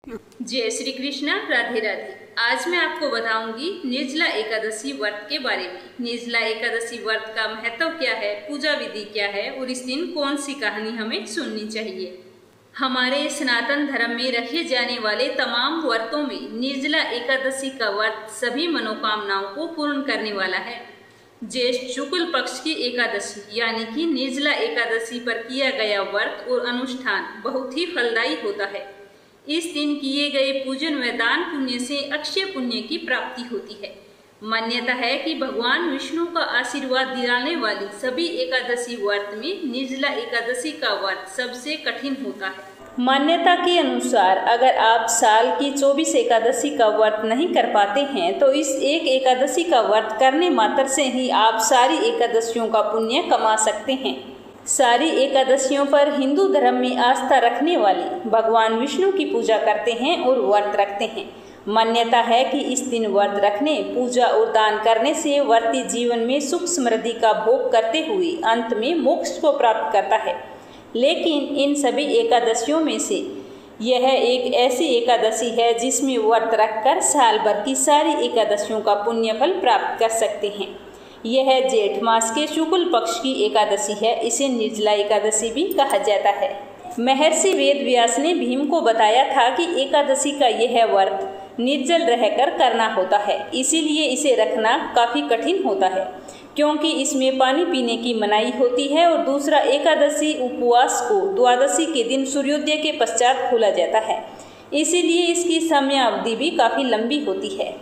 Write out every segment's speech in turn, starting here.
जय श्री कृष्णा, राधे राधे। आज मैं आपको बताऊंगी निर्जला एकादशी व्रत के बारे में। निर्जला एकादशी व्रत का महत्व क्या है, पूजा विधि क्या है और इस दिन कौन सी कहानी हमें सुननी चाहिए। हमारे सनातन धर्म में रखे जाने वाले तमाम व्रतों में निर्जला एकादशी का व्रत सभी मनोकामनाओं को पूर्ण करने वाला है। ज्येष्ठ शुक्ल पक्ष की एकादशी यानी कि निर्जला एकादशी पर किया गया व्रत और अनुष्ठान बहुत ही फलदायी होता है। इस दिन किए गए पूजन व दान पुण्य से अक्षय पुण्य की प्राप्ति होती है। मान्यता है कि भगवान विष्णु का आशीर्वाद दिलाने वाली सभी एकादशी व्रत में निर्जला एकादशी का व्रत सबसे कठिन होता है। मान्यता के अनुसार अगर आप साल की 24 एकादशी का व्रत नहीं कर पाते हैं तो इस एक एकादशी का व्रत करने मात्र से ही आप सारी एकादशियों का पुण्य कमा सकते हैं। सारी एकादशियों पर हिंदू धर्म में आस्था रखने वाले भगवान विष्णु की पूजा करते हैं और व्रत रखते हैं। मान्यता है कि इस दिन व्रत रखने, पूजा और दान करने से व्रती जीवन में सुख समृद्धि का भोग करते हुए अंत में मोक्ष को प्राप्त करता है। लेकिन इन सभी एकादशियों में से यह एक ऐसी एकादशी है जिसमें व्रत रखकर साल भर की सारी एकादशियों का पुण्य फल प्राप्त कर सकते हैं। यह जेठ मास के शुक्ल पक्ष की एकादशी है। इसे निर्जला एकादशी भी कहा जाता है। महर्षि वेद व्यास ने भीम को बताया था कि एकादशी का यह व्रत निर्जल रहकर करना होता है, इसीलिए इसे रखना काफ़ी कठिन होता है क्योंकि इसमें पानी पीने की मनाही होती है। और दूसरा, एकादशी उपवास को द्वादशी के दिन सूर्योदय के पश्चात खोला जाता है, इसीलिए इसकी समयावधि भी काफ़ी लंबी होती है।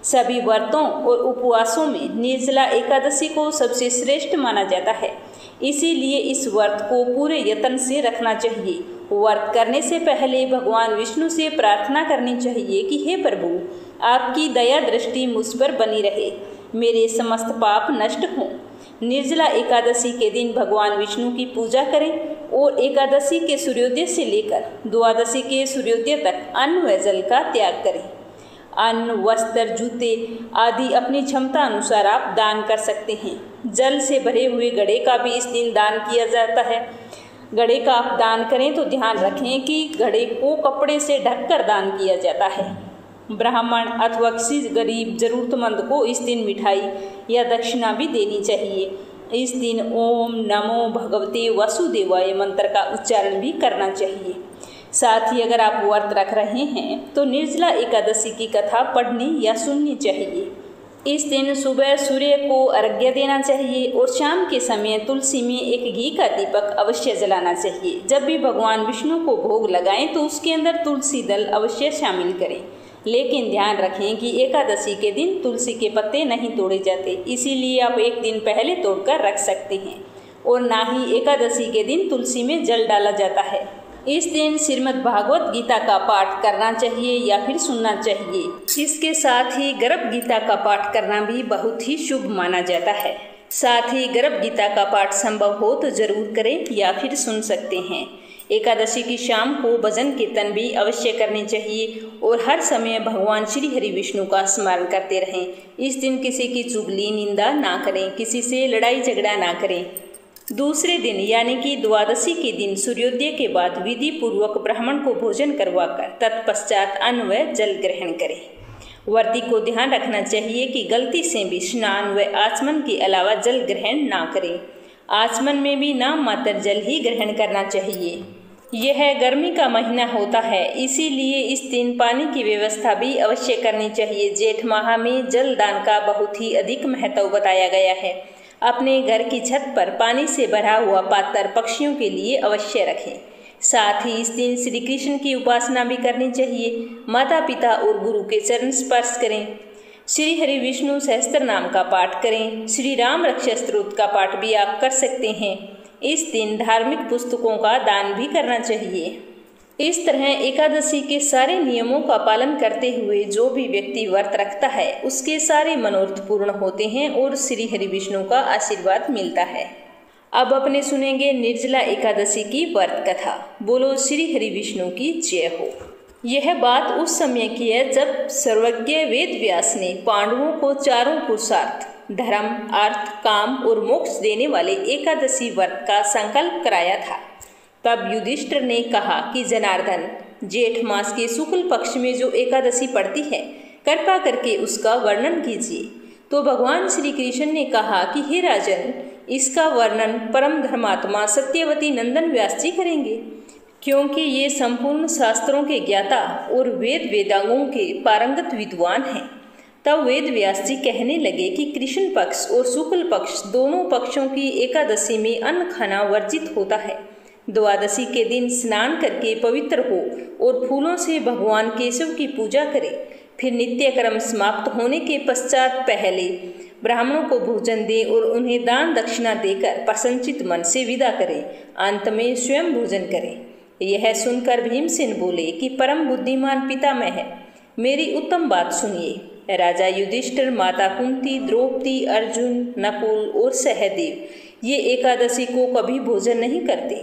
सभी व्रतों और उपवासों में निर्जला एकादशी को सबसे श्रेष्ठ माना जाता है, इसीलिए इस व्रत को पूरे यत्न से रखना चाहिए। व्रत करने से पहले भगवान विष्णु से प्रार्थना करनी चाहिए कि हे प्रभु, आपकी दया दृष्टि मुझ पर बनी रहे, मेरे समस्त पाप नष्ट हों। निर्जला एकादशी के दिन भगवान विष्णु की पूजा करें और एकादशी के सूर्योदय से लेकर द्वादशी के सूर्योदय तक अन्न व जल का त्याग करें। अन्न, वस्त्र, जूते आदि अपनी क्षमता अनुसार आप दान कर सकते हैं। जल से भरे हुए घड़े का भी इस दिन दान किया जाता है। घड़े का आप दान करें तो ध्यान रखें कि घड़े को कपड़े से ढककर दान किया जाता है। ब्राह्मण अथवा किसी गरीब जरूरतमंद को इस दिन मिठाई या दक्षिणा भी देनी चाहिए। इस दिन ओम नमो भगवते वासुदेवाय मंत्र का उच्चारण भी करना चाहिए। साथ ही अगर आप व्रत रख रहे हैं तो निर्जला एकादशी की कथा पढ़नी या सुननी चाहिए। इस दिन सुबह सूर्य को अर्घ्य देना चाहिए और शाम के समय तुलसी में एक घी का दीपक अवश्य जलाना चाहिए। जब भी भगवान विष्णु को भोग लगाएं तो उसके अंदर तुलसी दल अवश्य शामिल करें। लेकिन ध्यान रखें कि एकादशी के दिन तुलसी के पत्ते नहीं तोड़े जाते, इसीलिए आप एक दिन पहले तोड़कर रख सकते हैं। और ना ही एकादशी के दिन तुलसी में जल डाला जाता है। इस दिन श्रीमद् भागवत गीता का पाठ करना चाहिए या फिर सुनना चाहिए। इसके साथ ही गर्भ गीता का पाठ करना भी बहुत ही शुभ माना जाता है। साथ ही गर्भ गीता का पाठ संभव हो तो जरूर करें या फिर सुन सकते हैं। एकादशी की शाम को भजन कीर्तन भी अवश्य करने चाहिए और हर समय भगवान श्री हरि विष्णु का स्मरण करते रहें। इस दिन किसी की चुगली निंदा ना करें, किसी से लड़ाई झगड़ा ना करें। दूसरे दिन यानी कि द्वादशी के दिन सूर्योदय के बाद विधि पूर्वक ब्राह्मण को भोजन करवाकर तत्पश्चात अन्न व जल ग्रहण करें। व्रती को ध्यान रखना चाहिए कि गलती से भी स्नान व आचमन के अलावा जल ग्रहण ना करें। आचमन में भी नाम मात्र जल ही ग्रहण करना चाहिए। यह गर्मी का महीना होता है, इसीलिए इस दिन पानी की व्यवस्था भी अवश्य करनी चाहिए। जेठ माह में जल दान का बहुत ही अधिक महत्व बताया गया है। अपने घर की छत पर पानी से भरा हुआ पात्र पक्षियों के लिए अवश्य रखें। साथ ही इस दिन श्री कृष्ण की उपासना भी करनी चाहिए। माता पिता और गुरु के चरण स्पर्श करें। श्री हरि विष्णु सहस्त्र नाम का पाठ करें। श्री राम रक्षा स्तोत्र का पाठ भी आप कर सकते हैं। इस दिन धार्मिक पुस्तकों का दान भी करना चाहिए। इस तरह एकादशी के सारे नियमों का पालन करते हुए जो भी व्यक्ति व्रत रखता है उसके सारे मनोरथ पूर्ण होते हैं और श्री हरि विष्णु का आशीर्वाद मिलता है। अब अपने सुनेंगे निर्जला एकादशी की व्रत कथा। बोलो श्री हरि विष्णु की जय हो। यह बात उस समय की है जब सर्वज्ञ वेद व्यास ने पांडवों को चारों पुरुषार्थ धर्म, अर्थ, काम और मोक्ष देने वाले एकादशी व्रत का संकल्प कराया था। तब युधिष्ठिर ने कहा कि जनार्दन, जेठ मास के शुक्ल पक्ष में जो एकादशी पड़ती है, कृपा करके उसका वर्णन कीजिए। तो भगवान श्री कृष्ण ने कहा कि हे राजन, इसका वर्णन परम धर्मात्मा सत्यवती नंदन व्यास जी करेंगे, क्योंकि ये संपूर्ण शास्त्रों के ज्ञाता और वेद वेदांगों के पारंगत विद्वान हैं। तब वेद व्यास जी कहने लगे कि कृष्ण पक्ष और शुक्ल पक्ष दोनों पक्षों की एकादशी में अन्न खाना वर्जित होता है। द्वादशी के दिन स्नान करके पवित्र हो और फूलों से भगवान केशव की पूजा करे। फिर नित्य कर्म समाप्त होने के पश्चात पहले ब्राह्मणों को भोजन दे और उन्हें दान दक्षिणा देकर प्रसन्नचित मन से विदा करे। अंत में स्वयं भोजन करे। यह सुनकर भीमसेन बोले कि परम बुद्धिमान पितामह है, मेरी उत्तम बात सुनिए। राजा युधिष्ठिर, माता कुंती, द्रौपदी, अर्जुन, नकुल और सहदेव ये एकादशी को कभी भोजन नहीं करते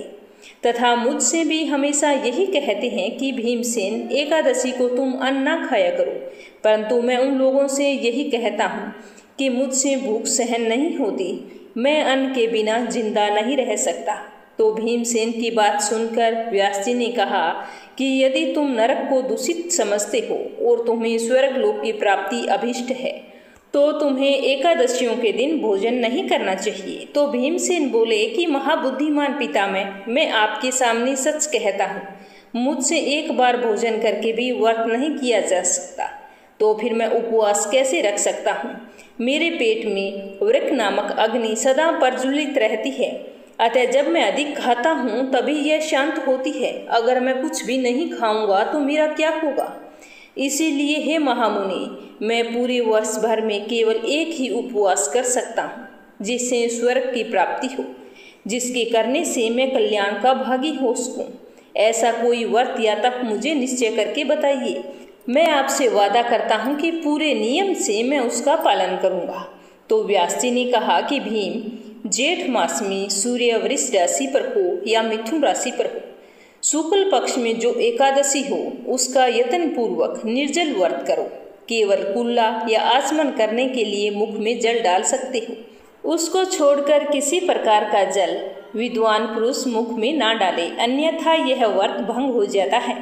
तथा मुझसे भी हमेशा यही कहते हैं कि भीमसेन, एकादशी को तुम अन्न न खाया करो। परंतु मैं उन लोगों से यही कहता हूँ कि मुझसे भूख सहन नहीं होती, मैं अन्न के बिना जिंदा नहीं रह सकता। तो भीमसेन की बात सुनकर व्यास जी ने कहा कि यदि तुम नरक को दूषित समझते हो और तुम्हें स्वर्ग लोक की प्राप्ति अभिष्ट है, तो तुम्हें एकादशियों के दिन भोजन नहीं करना चाहिए। तो भीमसेन बोले कि महाबुद्धिमान पितामह, मैं आपके सामने सच कहता हूँ, मुझसे एक बार भोजन करके भी व्रत नहीं किया जा सकता, तो फिर मैं उपवास कैसे रख सकता हूँ। मेरे पेट में वृक्क नामक अग्नि सदा प्रज्वलित रहती है, अतः जब मैं अधिक खाता हूँ तभी यह शांत होती है। अगर मैं कुछ भी नहीं खाऊंगा तो मेरा क्या होगा। इसीलिए हे महामुनि, मैं पूरे वर्ष भर में केवल एक ही उपवास कर सकता हूँ, जिससे स्वर्ग की प्राप्ति हो, जिसके करने से मैं कल्याण का भागी हो सकूँ। ऐसा कोई व्रत या तप मुझे निश्चय करके बताइए, मैं आपसे वादा करता हूँ कि पूरे नियम से मैं उसका पालन करूँगा। तो व्यास जी ने कहा कि भीम, जेठ मास में सूर्य वृष राशि पर हो या मिथुन राशि पर हो, शुक्ल पक्ष में जो एकादशी हो उसका यत्न पूर्वक निर्जल व्रत करो। केवल कुल्ला या आचमन करने के लिए मुख में जल डाल सकते हो, उसको छोड़कर किसी प्रकार का जल विद्वान पुरुष मुख में ना डाले, अन्यथा यह व्रत भंग हो जाता है।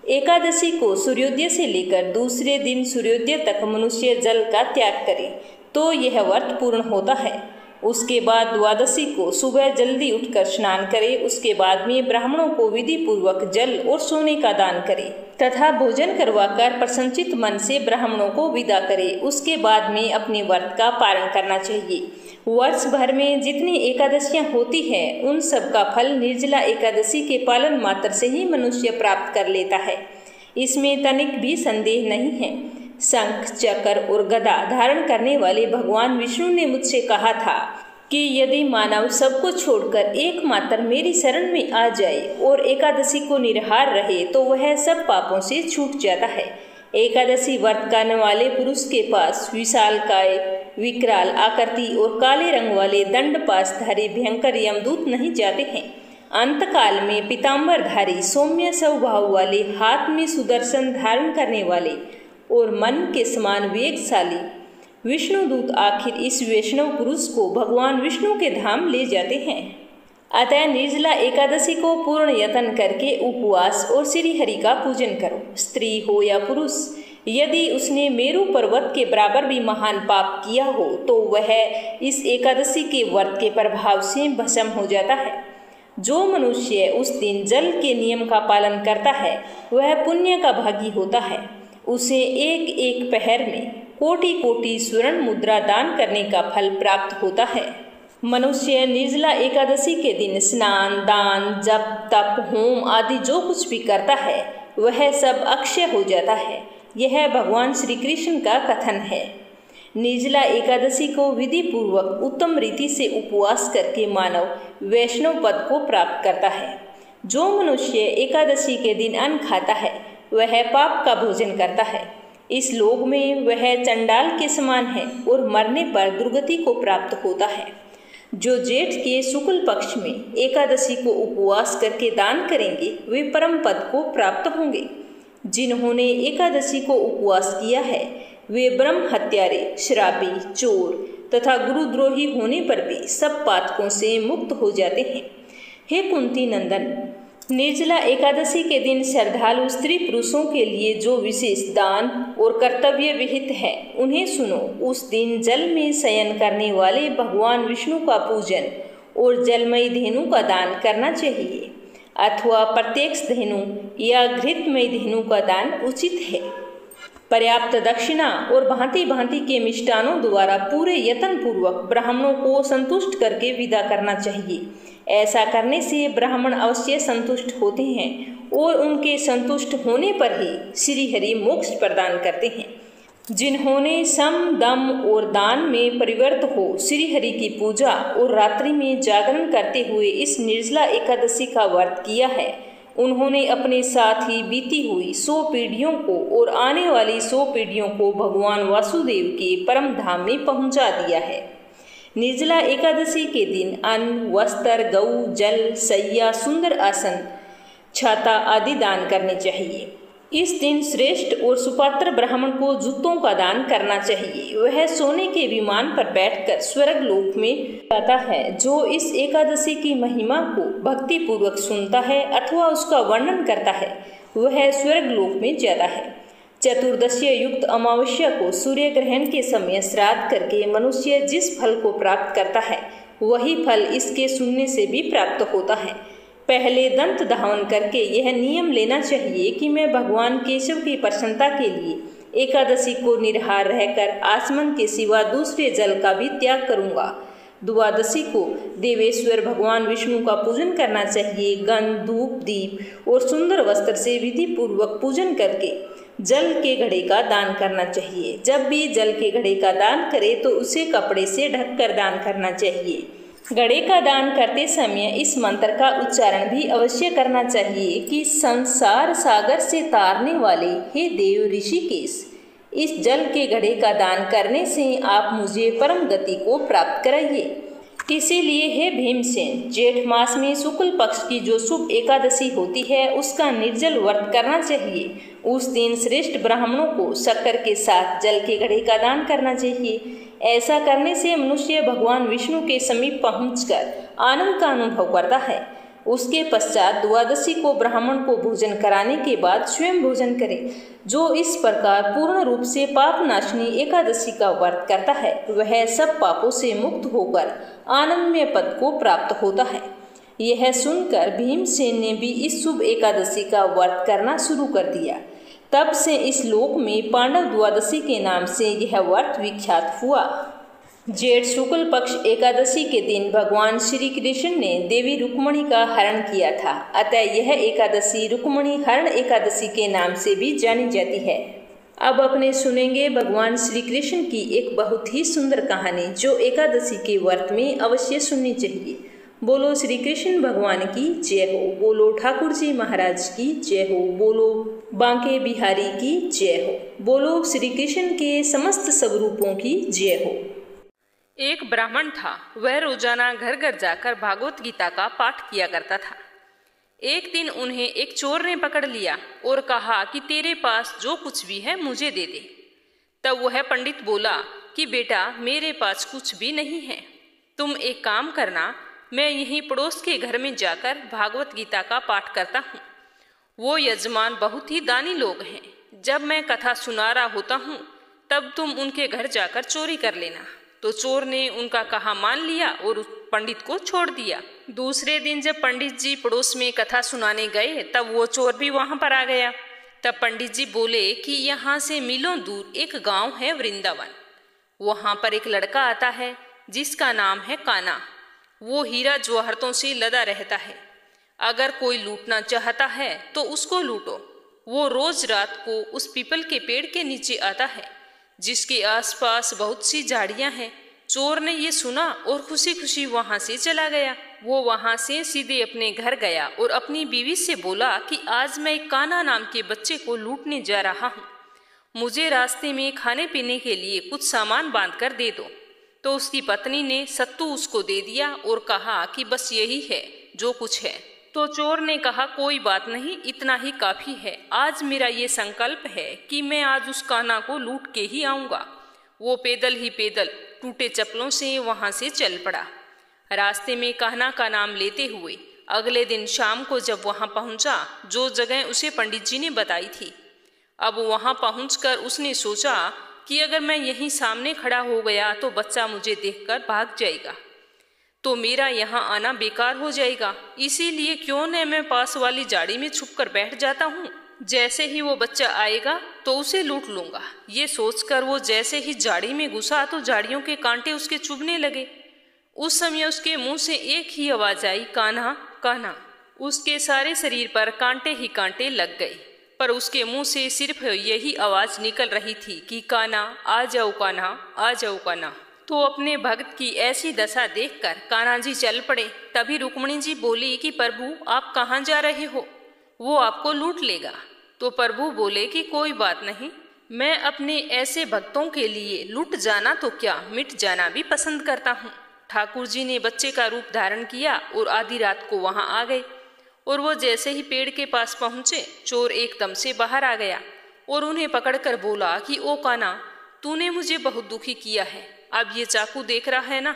एकादशी को सूर्योदय से लेकर दूसरे दिन सूर्योदय तक मनुष्य जल का त्याग करे तो यह व्रत पूर्ण होता है। उसके बाद द्वादशी को सुबह जल्दी उठकर स्नान करे। उसके बाद में ब्राह्मणों को विधि पूर्वक जल और सोने का दान करे तथा भोजन करवाकर प्रसन्नचित मन से ब्राह्मणों को विदा करे। उसके बाद में अपने व्रत का पारण करना चाहिए। वर्ष भर में जितनी एकादशियां होती हैं उन सब का फल निर्जला एकादशी के पालन मात्र से ही मनुष्य प्राप्त कर लेता है, इसमें तनिक भी संदेह नहीं है। शंख, चक्र और गदा धारण करने वाले भगवान विष्णु ने मुझसे कहा था कि यदि मानव सबको छोड़कर एकमात्र मेरी शरण में आ जाए और एकादशी को निराहार रहे तो वह सब पापों से छूट जाता है। एकादशी व्रत करने वाले पुरुष के पास विशालकाय, विकराल आकृति और काले रंग वाले दंडपाशधारी भयंकर यमदूत नहीं जाते हैं। अंतकाल में पीताम्बरधारी सौम्य स्वभाव वाले, हाथ में सुदर्शन धारण करने वाले और मन के समान वेगशाली विष्णुदूत आखिर इस वैष्णव पुरुष को भगवान विष्णु के धाम ले जाते हैं। अतः निर्जला एकादशी को पूर्ण यत्न करके उपवास और श्री हरि का पूजन करो। स्त्री हो या पुरुष, यदि उसने मेरु पर्वत के बराबर भी महान पाप किया हो तो वह इस एकादशी के व्रत के प्रभाव से भस्म हो जाता है। जो मनुष्य उस दिन जल के नियम का पालन करता है वह पुण्य का भागी होता है। उसे एक एक पहर में कोटि कोटि स्वर्ण मुद्रा दान करने का फल प्राप्त होता है। मनुष्य निर्जला एकादशी के दिन स्नान, दान, जप, तप, होम आदि जो कुछ भी करता है वह सब अक्षय हो जाता है। यह भगवान श्री कृष्ण का कथन है। निर्जला एकादशी को विधि पूर्वक उत्तम रीति से उपवास करके मानव वैष्णव पद को प्राप्त करता है। जो मनुष्य एकादशी के दिन अन्न खाता है वह पाप का भोजन करता है। इस लोक में वह चंडाल के समान है और मरने पर दुर्गति को प्राप्त होता है। जो जेठ के शुक्ल पक्ष में एकादशी को उपवास करके दान करेंगे वे परम पद को प्राप्त होंगे। जिन्होंने एकादशी को उपवास किया है वे ब्रह्म हत्यारे, शराबी, चोर तथा गुरुद्रोही होने पर भी सब पातकों से मुक्त हो जाते हैं। हे कुंती नंदन, निर्जला एकादशी के दिन श्रद्धालु स्त्री पुरुषों के लिए जो विशेष दान और कर्तव्य विहित है उन्हें सुनो। उस दिन जल में शयन करने वाले भगवान विष्णु का पूजन और जलमयी धेनु का दान करना चाहिए अथवा प्रत्यक्ष धेनु या घृतमयी धेनु का दान उचित है। पर्याप्त दक्षिणा और भांति भांति के मिष्टानों द्वारा पूरे यत्न पूर्वक ब्राह्मणों को संतुष्ट करके विदा करना चाहिए। ऐसा करने से ब्राह्मण अवश्य संतुष्ट होते हैं और उनके संतुष्ट होने पर ही श्री हरि मोक्ष प्रदान करते हैं। जिन्होंने सम दम और दान में परिवर्त हो श्री हरि की पूजा और रात्रि में जागरण करते हुए इस निर्जला एकादशी का व्रत किया है, उन्होंने अपने साथ ही बीती हुई 100 पीढ़ियों को और आने वाली 100 पीढ़ियों को भगवान वासुदेव के परम धाम में पहुंचा दिया है। निर्जला एकादशी के दिन अन्न, वस्त्र, गऊ, जल, सैया, सुंदर आसन, छाता आदि दान करने चाहिए। इस दिन श्रेष्ठ और सुपात्र ब्राह्मण को जूतों का दान करना चाहिए। वह सोने के विमान पर बैठकर स्वर्ग लोक में जाता है। जो इस एकादशी की महिमा को भक्ति पूर्वक सुनता है अथवा उसका वर्णन करता है वह स्वर्ग लोक में जाता है। चतुर्दशी युक्त अमावस्या को सूर्य ग्रहण के समय श्राद्ध करके मनुष्य जिस फल को प्राप्त करता है वही फल इसके सुनने से भी प्राप्त होता है। पहले दंत धावन करके यह नियम लेना चाहिए कि मैं भगवान केशव की प्रसन्नता के लिए एकादशी को निराहार रहकर आचमन के सिवा दूसरे जल का भी त्याग करूंगा। द्वादशी को देवेश्वर भगवान विष्णु का पूजन करना चाहिए। गंध, धूप, दीप और सुंदर वस्त्र से विधि पूर्वक पूजन करके जल के घड़े का दान करना चाहिए। जब भी जल के घड़े का दान करे तो उसे कपड़े से ढककर दान करना चाहिए। घड़े का दान करते समय इस मंत्र का उच्चारण भी अवश्य करना चाहिए कि संसार सागर से तारने वाले हे देव ऋषिकेश, इस जल के घड़े का दान करने से आप मुझे परम गति को प्राप्त कराइए। इसीलिए हे भीमसेन, जेठ मास में शुक्ल पक्ष की जो शुभ एकादशी होती है उसका निर्जल व्रत करना चाहिए। उस दिन श्रेष्ठ ब्राह्मणों को शक्कर के साथ जल के घड़े का दान करना चाहिए। ऐसा करने से मनुष्य भगवान विष्णु के समीप पहुंचकर आनंद का अनुभव करता है। उसके पश्चात द्वादशी को ब्राह्मण को भोजन कराने के बाद स्वयं भोजन करे। जो इस प्रकार पूर्ण रूप से पाप नाशनी एकादशी का व्रत करता है वह सब पापों से मुक्त होकर आनंदमय पद को प्राप्त होता है। यह सुनकर भीमसेन ने भी इस शुभ एकादशी का व्रत करना शुरू कर दिया। तब से इस लोक में पांडव द्वादशी के नाम से यह व्रत विख्यात हुआ। जेठ शुक्ल पक्ष एकादशी के दिन भगवान श्री कृष्ण ने देवी रुक्मणी का हरण किया था, अतः यह एकादशी रुक्मणी हरण एकादशी के नाम से भी जानी जाती है। अब अपने सुनेंगे भगवान श्री कृष्ण की एक बहुत ही सुंदर कहानी जो एकादशी के व्रत में अवश्य सुननी चाहिए। बोलो श्री कृष्ण भगवान की जय हो। बोलो ठाकुर जी महाराज की जय हो। बोलो बांके बिहारी की जय हो। बोलो श्री कृष्ण के समस्त स्वरूपों की जय हो। एक ब्राह्मण था। वह रोजाना घर घर जाकर भागवत गीता का पाठ किया करता था। एक दिन उन्हें एक चोर ने पकड़ लिया और कहा कि तेरे पास जो कुछ भी है मुझे दे दे। तब वह पंडित बोला कि बेटा मेरे पास कुछ भी नहीं है, तुम एक काम करना, मैं यहीं पड़ोस के घर में जाकर भागवत गीता का पाठ करता हूँ। वो यजमान बहुत ही दानी लोग हैं। जब मैं कथा सुना रहा होता हूँ तब तुम उनके घर जाकर चोरी कर लेना। तो चोर ने उनका कहा मान लिया और उस पंडित को छोड़ दिया। दूसरे दिन जब पंडित जी पड़ोस में कथा सुनाने गए तब वो चोर भी वहां पर आ गया। तब पंडित जी बोले कि यहाँ से मीलों दूर एक गांव है वृंदावन, वहां पर एक लड़का आता है जिसका नाम है काना। वो हीरा जवाहरतों से लदा रहता है। अगर कोई लूटना चाहता है तो उसको लूटो। वो रोज रात को उस पीपल के पेड़ के नीचे आता है जिसके आसपास बहुत सी झाड़ियां हैं। चोर ने ये सुना और खुशी खुशी वहां से चला गया। वो वहां से सीधे अपने घर गया और अपनी बीवी से बोला कि आज मैं एक काना नाम के बच्चे को लूटने जा रहा हूँ, मुझे रास्ते में खाने पीने के लिए कुछ सामान बांध कर दे दो। तो उसकी पत्नी ने सत्तू उसको दे दिया और कहा कि बस यही है जो कुछ है। तो चोर ने कहा कोई बात नहीं, इतना ही काफी है। आज मेरा ये संकल्प है कि मैं आज उस काना को लूट के ही आऊंगा। वो पैदल ही पैदल टूटे चप्पलों से वहां से चल पड़ा। रास्ते में कान्हा का नाम लेते हुए अगले दिन शाम को जब वहां पहुंचा, जो जगह उसे पंडित जी ने बताई थी, अब वहां पहुंचकर उसने सोचा कि अगर मैं यहीं सामने खड़ा हो गया तो बच्चा मुझे देखकर भाग जाएगा, तो मेरा यहाँ आना बेकार हो जाएगा। इसीलिए क्यों न मैं पास वाली झाड़ी में छुपकर बैठ जाता हूँ। जैसे ही वो बच्चा आएगा तो उसे लूट लूंगा। ये सोचकर वो जैसे ही झाड़ी में घुसा तो झाड़ियों के कांटे उसके चुभने लगे। उस समय उसके मुंह से एक ही आवाज आई, कान्हा कान्हा। उसके सारे शरीर पर कांटे ही कांटे लग गए, पर उसके मुंह से सिर्फ यही आवाज निकल रही थी कि कान्हा आ जाओ, कान्हा आ जाओ, कान्हा। तो अपने भक्त की ऐसी दशा देखकर कान्हा जी चल पड़े। तभी रुक्मिणी जी बोली कि प्रभु आप कहाँ जा रहे हो, वो आपको लूट लेगा। तो प्रभु बोले कि कोई बात नहीं, मैं अपने ऐसे भक्तों के लिए लूट जाना तो क्या, मिट जाना भी पसंद करता हूँ। ठाकुर जी ने बच्चे का रूप धारण किया और आधी रात को वहां आ गए। और वो जैसे ही पेड़ के पास पहुंचे, चोर एकदम से बाहर आ गया और उन्हें पकड़कर बोला कि ओ कान्हा, तूने मुझे बहुत दुखी किया है। अब ये चाकू देख रहा है ना,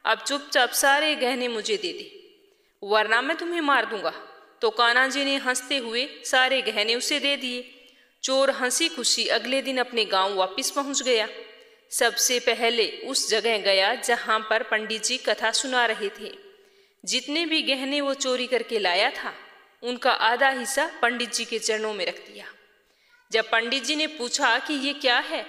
अब चुपचाप सारे गहने मुझे दे दे, वरना मैं तुम्हें मार दूंगा। तो कान्हा जी ने हंसते हुए सारे गहने उसे दे दिए। चोर हंसी खुशी अगले दिन अपने गांव वापस पहुंच गया। सबसे पहले उस जगह गया जहां पर पंडित जी कथा सुना रहे थे। जितने भी गहने वो चोरी करके लाया था, उनका आधा हिस्सा पंडित जी के चरणों में रख दिया। जब पंडित जी ने पूछा कि ये क्या है,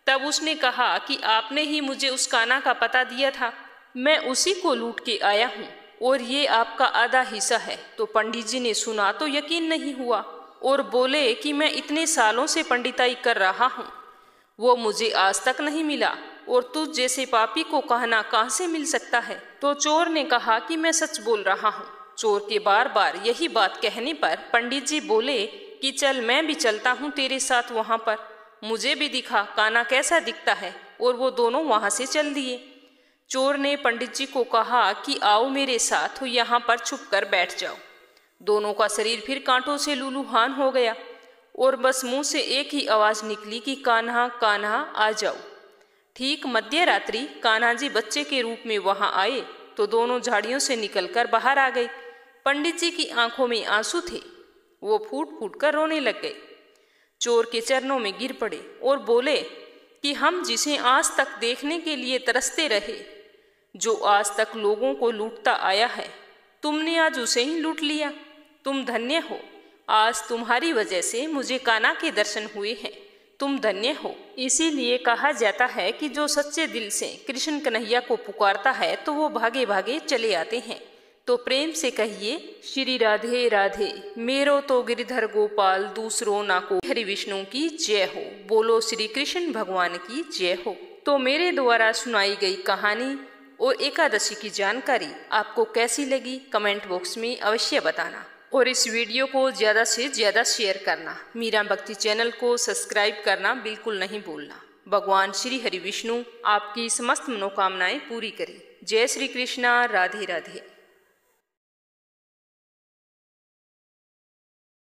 तब उसने कहा कि आपने ही मुझे उस कान्हा का पता दिया था, मैं उसी को लूट के आया हूँ और ये आपका आधा हिस्सा है। तो पंडित जी ने सुना तो यकीन नहीं हुआ और बोले कि मैं इतने सालों से पंडिताई कर रहा हूँ, वो मुझे आज तक नहीं मिला और तुझ जैसे पापी को कहना कहाँ से मिल सकता है। तो चोर ने कहा कि मैं सच बोल रहा हूँ। चोर के बार बार यही बात कहने पर पंडित जी बोले कि चल मैं भी चलता हूँ तेरे साथ वहाँ पर, मुझे भी दिखा कान्हा कैसा दिखता है। और वो दोनों वहाँ से चल दिए। चोर ने पंडित जी को कहा कि आओ मेरे साथ, यहाँ पर छुप कर बैठ जाओ। दोनों का शरीर फिर कांटों से लूलूहान हो गया और बस मुंह से एक ही आवाज निकली कि कान्हा कान्हा आ जाओ। ठीक मध्य रात्रि कान्हा जी बच्चे के रूप में वहां आए तो दोनों झाड़ियों से निकलकर बाहर आ गए। पंडित जी की आंखों में आंसू थे, वो फूट फूट कर रोने लग गए। चोर के चरणों में गिर पड़े और बोले कि हम जिसे आज तक देखने के लिए तरसते रहे, जो आज तक लोगों को लूटता आया है, तुमने आज उसे ही लूट लिया। तुम धन्य हो, आज तुम्हारी वजह से मुझे कान्हा के दर्शन हुए हैं, तुम धन्य हो। इसीलिए कहा जाता है कि जो सच्चे दिल से कृष्ण कन्हैया को पुकारता है तो वो भागे भागे चले आते हैं। तो प्रेम से कहिए श्री राधे राधे, मेरो तो गिरधर गोपाल दूसरो ना को। हरि विष्णु की जय हो, बोलो श्री कृष्ण भगवान की जय हो। तो मेरे द्वारा सुनाई गई कहानी और एकादशी की जानकारी आपको कैसी लगी, कमेंट बॉक्स में अवश्य बताना और इस वीडियो को ज़्यादा से ज़्यादा शेयर करना। मीरा भक्ति चैनल को सब्सक्राइब करना बिल्कुल नहीं भूलना। भगवान श्री हरि विष्णु आपकी समस्त मनोकामनाएं पूरी करें। जय श्री कृष्णा, राधे राधे।